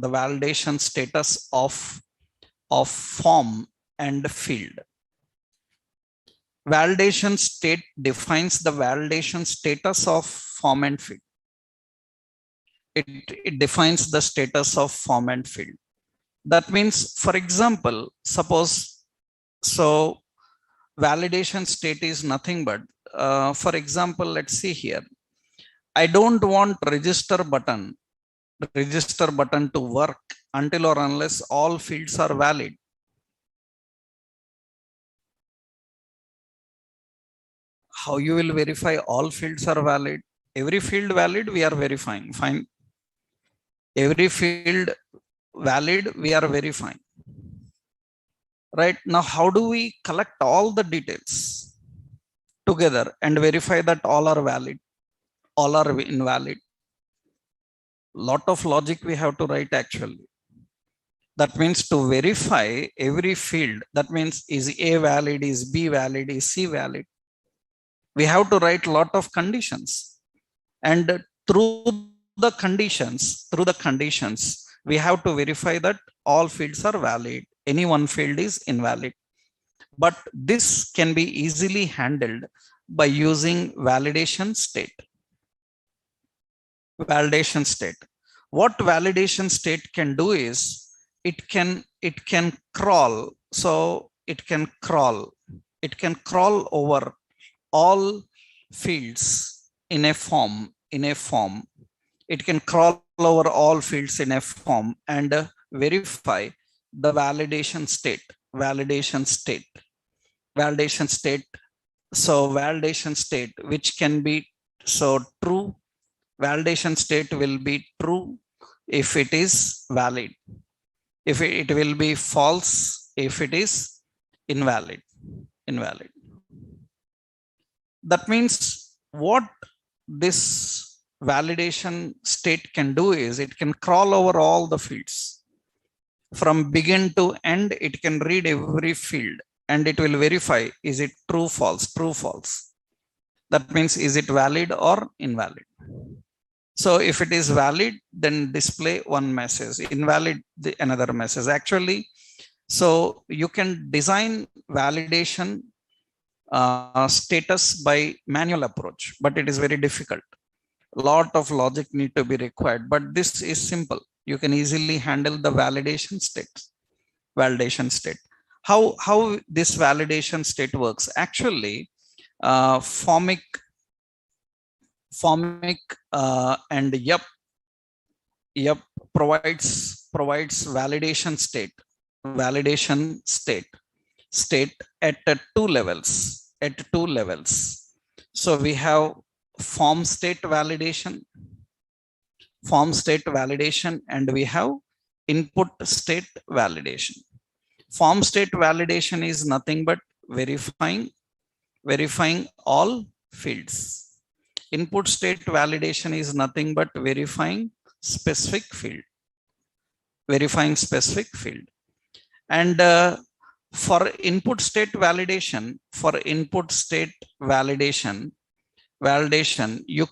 validation status of form and field. Validation state defines the validation status of form and field. It defines the status of form and field. That means, for example, suppose, so validation state is nothing but, for example, let's see here. I don't want register button to work until or unless all fields are valid. How you will verify all fields are valid? Every field valid, we are verifying. Fine. Every field valid, we are verifying. Right now, how do we collect all the details together and verify that all are valid, all are invalid? Lot of logic we have to write actually. That means to verify every field, that means is A valid, is B valid, is C valid? We have to write a lot of conditions. And through the conditions, we have to verify that all fields are valid. Any one field is invalid. But this can be easily handled by using validation state. Validation state. What validation state can do is it can crawl. So it can crawl over all fields in a form. It can crawl over all fields in a form and verify the validation state. So validation state, which can be so true. Validation state will be true if it is valid. If it will be false if it is invalid. That means what this validation state can do is it can crawl over all the fields. From begin to end, it can read every field and it will verify, is it true, false. That means, is it valid or invalid? So if it is valid, then display one message, invalid another message. Actually, so you can design validation status by manual approach, but it is very difficult. Lot of logic need to be required, but this is simple. You can easily handle the validation state. How this validation state works? Actually, formic and yup provides validation state at two levels. So we have form state validation and we have input state validation. Form state validation is nothing but verifying all fields. Input state validation is nothing but verifying specific field. And for input state validation, you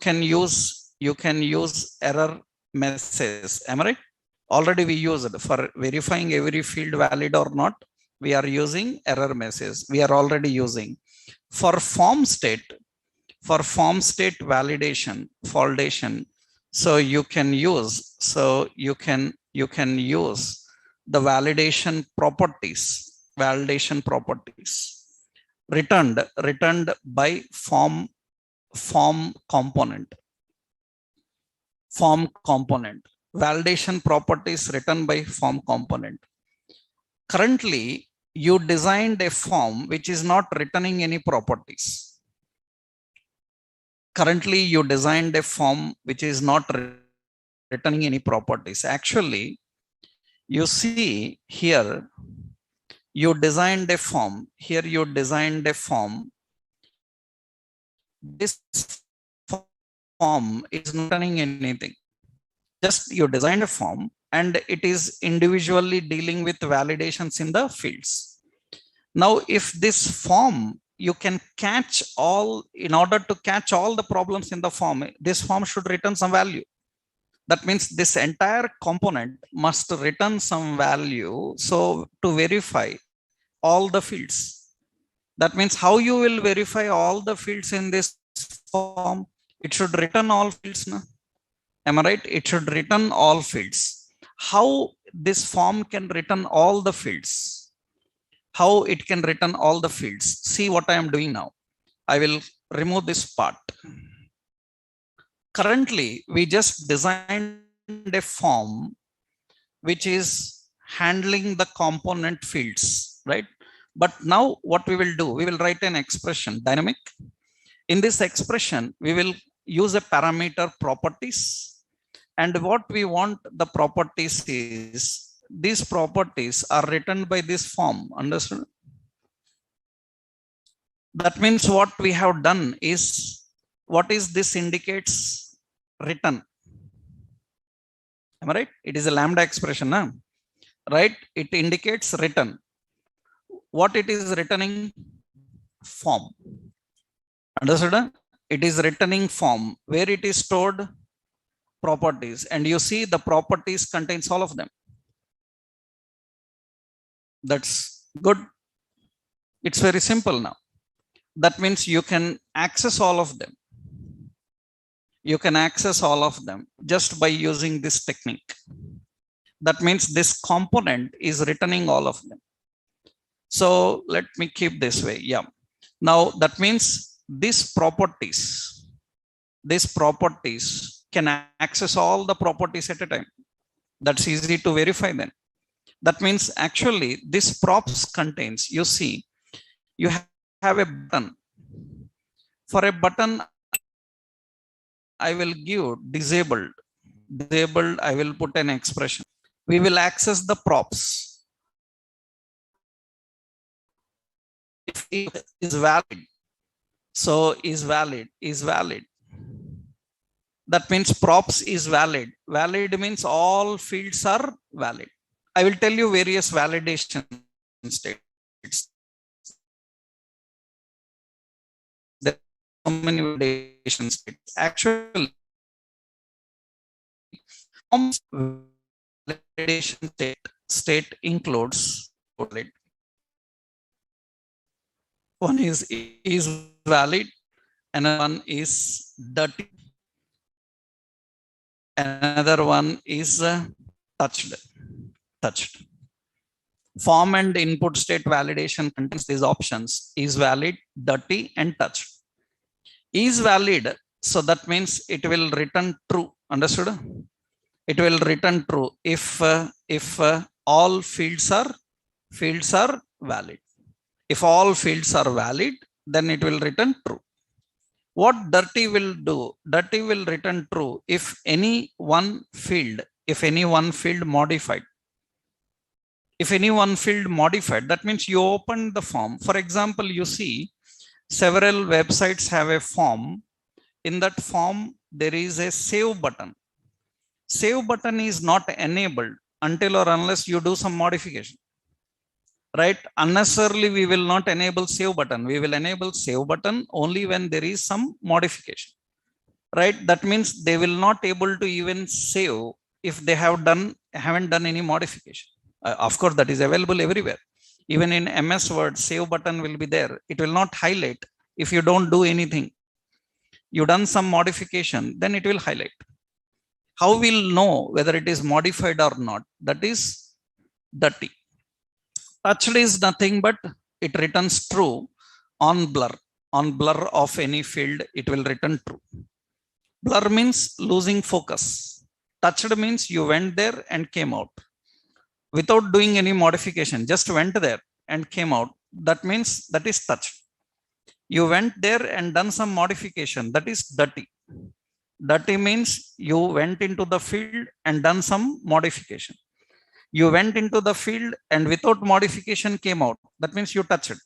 can use error message. Am I right? Already we used for verifying every field valid or not. We are using error message. We are already using for form state validation. So you can use the validation properties returned by form component. Validation properties written by form component. Currently, you designed a form which is not returning any properties. Actually, you see here, you designed a form. This form is not returning anything. Just you designed a form and it is individually dealing with validations in the fields. Now, if this form, you can catch all, in order to catch all the problems in the form, this form should return some value. That means this entire component must return some value. So to verify all the fields, that means how you will verify all the fields in this form? It should return all fields. Na? Am I right? It should return all fields. How this form can return all the fields? How it can return all the fields? See what I am doing now. I will remove this part. Currently, we just designed a form which is handling the component fields, right? But now what we will do, we will write an expression, dynamic. In this expression, we will use a parameter properties. And what we want the properties is, these properties are written by this form. Understood? That means what we have done is, what is this indicates? Return. Am I right? It is a lambda expression, huh? Right? It indicates return. What it is returning? Form. Understood? It is returning form. Where it is stored? properties, and you see the properties contains all of them. That's good. It's very simple now. That means you can access all of them. You can access all of them just by using this technique. That means this component is returning all of them. So let me keep this way. Yeah. Now that means these properties can access all the properties at a time. That's easy to verify then. That means actually this props contains, you see, you have a button. For a button, I will give disabled. Disabled, I will put an expression. We will access the props. If it is valid, so is valid. That means props is valid. Valid means all fields are valid. I will tell you various validation states. There are so many validation states. Actually, validation state includes valid. One is valid, another one is dirty, another one is touched. Form and input state validation contains these options: is valid, dirty, and touched. Is valid, so that means it will return true. Understood? It will return true if all fields are valid. If all fields are valid, then it will return true. What dirty will do? Dirty will return true if any one field modified. If any one field modified, that means you open the form. For example, you see several websites have a form. In that form, there is a save button. Save button is not enabled until or unless you do some modification. Right? Unnecessarily, we will not enable save button. We will enable save button only when there is some modification. Right? That means they will not able to even save if they haven't done any modification. Of course, that is available everywhere. Even in MS Word, save button will be there. It will not highlight if you don't do anything. You done some modification, then it will highlight. How we'll know whether it is modified or not? That is dirty. Touched is nothing but it returns true on blur. On blur of any field, it will return true. Blur means losing focus. Touched means you went there and came out without doing any modification, just went there and came out. That means that is touched. You went there and done some modification, that is dirty. Dirty means you went into the field and done some modification. You went into the field and without modification came out. That means you touched.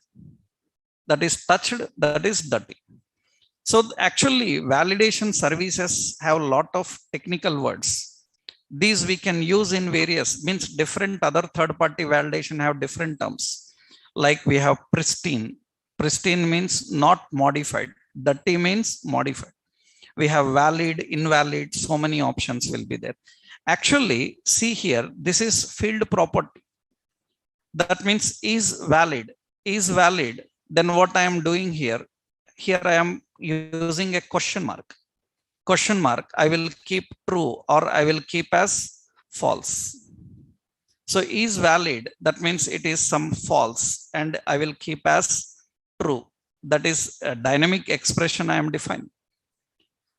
That is touched, that is dirty. So actually validation services have a lot of technical words. These we can use in various, means different other third-party validation have different terms. Like we have pristine. Pristine means not modified. Dirty means modified. We have valid, invalid, so many options will be there. Actually, see here, this is field property. That means is valid. Is valid. Then what I am doing here I am using a question mark. Question mark, I will keep true or I will keep as false. So is valid, that means it is some false and I will keep as true. That is a dynamic expression I am defining.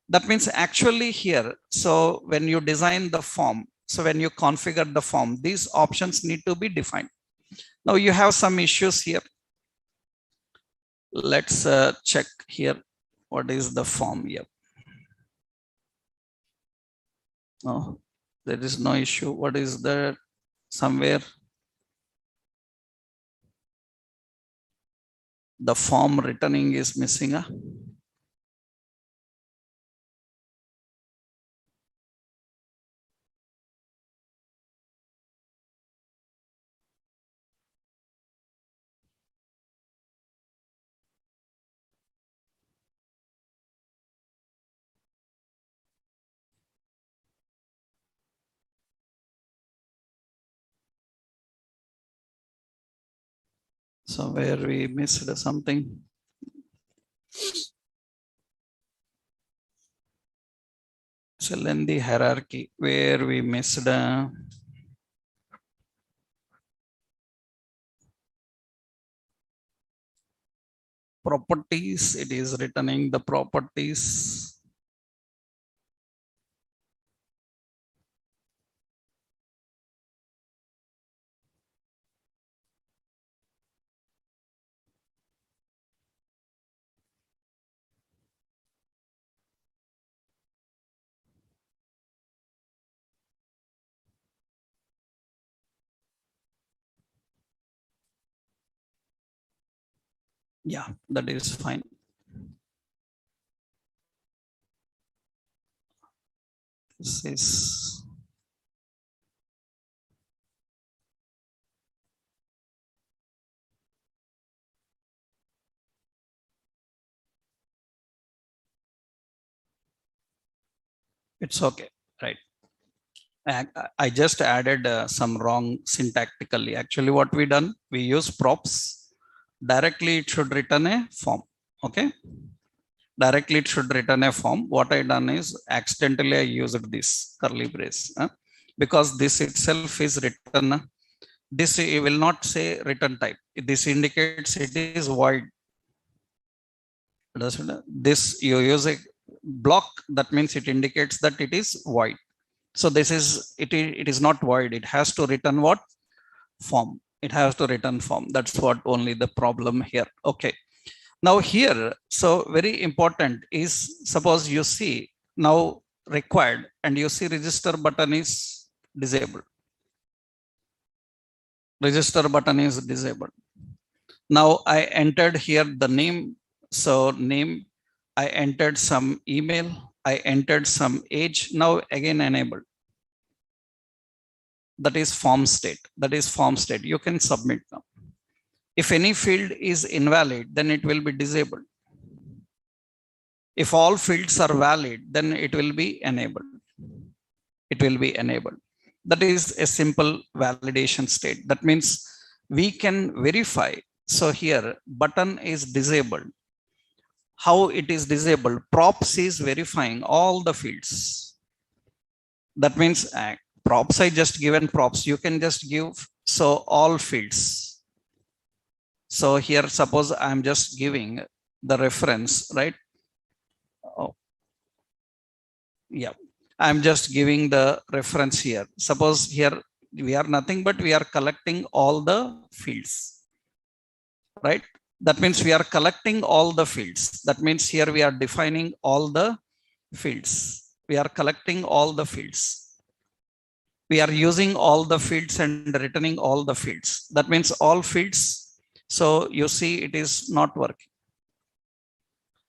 That means actually here, so when you design the form, so when you configure the form, these options need to be defined. Now you have some issues here. Let's check here. What is the form here? No, there is no issue. What is there? Somewhere the form returning is missing. So where we missed something. So in the hierarchy where we missed properties, it is returning the properties. Yeah, that is fine. This is it's okay, right? I just added some wrong syntactically. Actually, what we done, we use props. Directly, it should return a form. Okay. Directly, it should return a form. What I done is accidentally I used this curly brace because this itself is written. This will not say return type. This indicates it is void. This you use a block, that means it indicates that it is void. So this is it is not void. It has to return what? Form. It has to return form. That's what only the problem here. Okay. Now here, so very important is, suppose you see now required and you see register button is disabled. Register button is disabled. Now I entered here the name. So name, I entered some email, I entered some age. Now again enabled. That is form state. That is form state. You can submit now. If any field is invalid, then it will be disabled. If all fields are valid, then it will be enabled. It will be enabled. That is a simple validation state. That means we can verify. So here button is disabled. How it is disabled? Props is verifying all the fields. That means props, I just given props. You can just give so all fields. So here, suppose I'm just giving the reference, right? Oh, yeah, I'm just giving the reference here. Suppose here we are nothing but we are collecting all the fields, right? That means we are collecting all the fields. That means here we are defining all the fields. We are collecting all the fields. We are using all the fields and returning all the fields. That means all fields. So you see it is not working.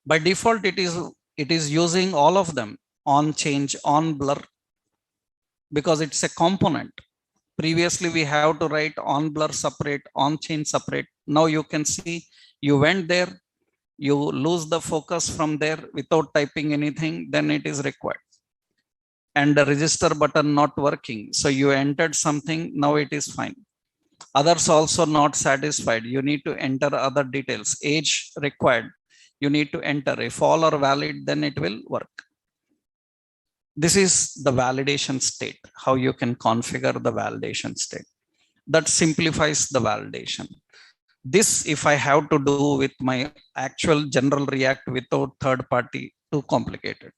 By default, it is using all of them on change, on blur, because it's a component. Previously, we have to write on blur separate, on change separate. Now you can see you went there, you lose the focus from there without typing anything, then it is required. And the register button not working. So you entered something, now it is fine. Others also not satisfied. You need to enter other details. Age required. You need to enter. If all are valid, then it will work. This is the validation state, how you can configure the validation state. That simplifies the validation. This, if I have to do with my actual general React without third party, too complicated.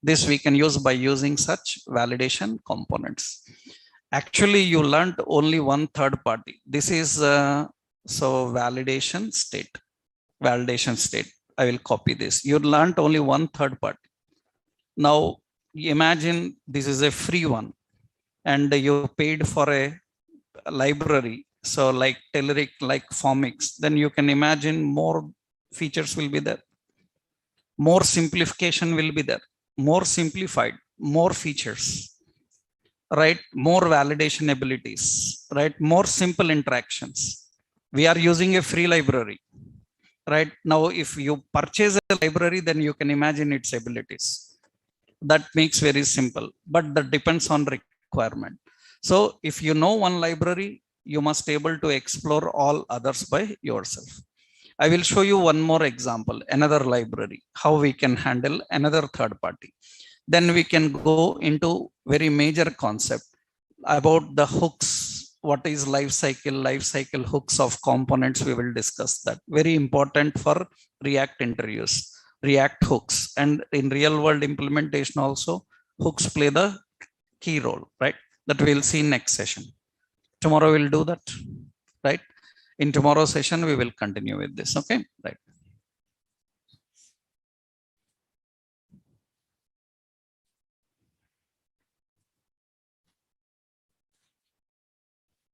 This we can use by using such validation components. Actually, you learned only one third party. This is so validation state. Validation state. I will copy this. You learned only one third party. Now imagine this is a free one, and you paid for a library. So like Telerik, like Formix, then you can imagine more features will be there. More simplification will be there. More simplified, more features, right? More validation abilities, right? More simple interactions. We are using a free library, right? Now, if you purchase a library, then you can imagine its abilities. That makes very simple, but that depends on requirement. So if you know one library, You must able to explore all others by yourself. I will show you one more example, another library, how we can handle another third party. Then we can go into very major concept about the hooks. What is life cycle hooks of components? We will discuss that. Very important for React interviews, React hooks. And in real world implementation also, hooks play the key role, right? That we'll see next session. Tomorrow we'll do that, right? In tomorrow's session, we will continue with this. Okay, right.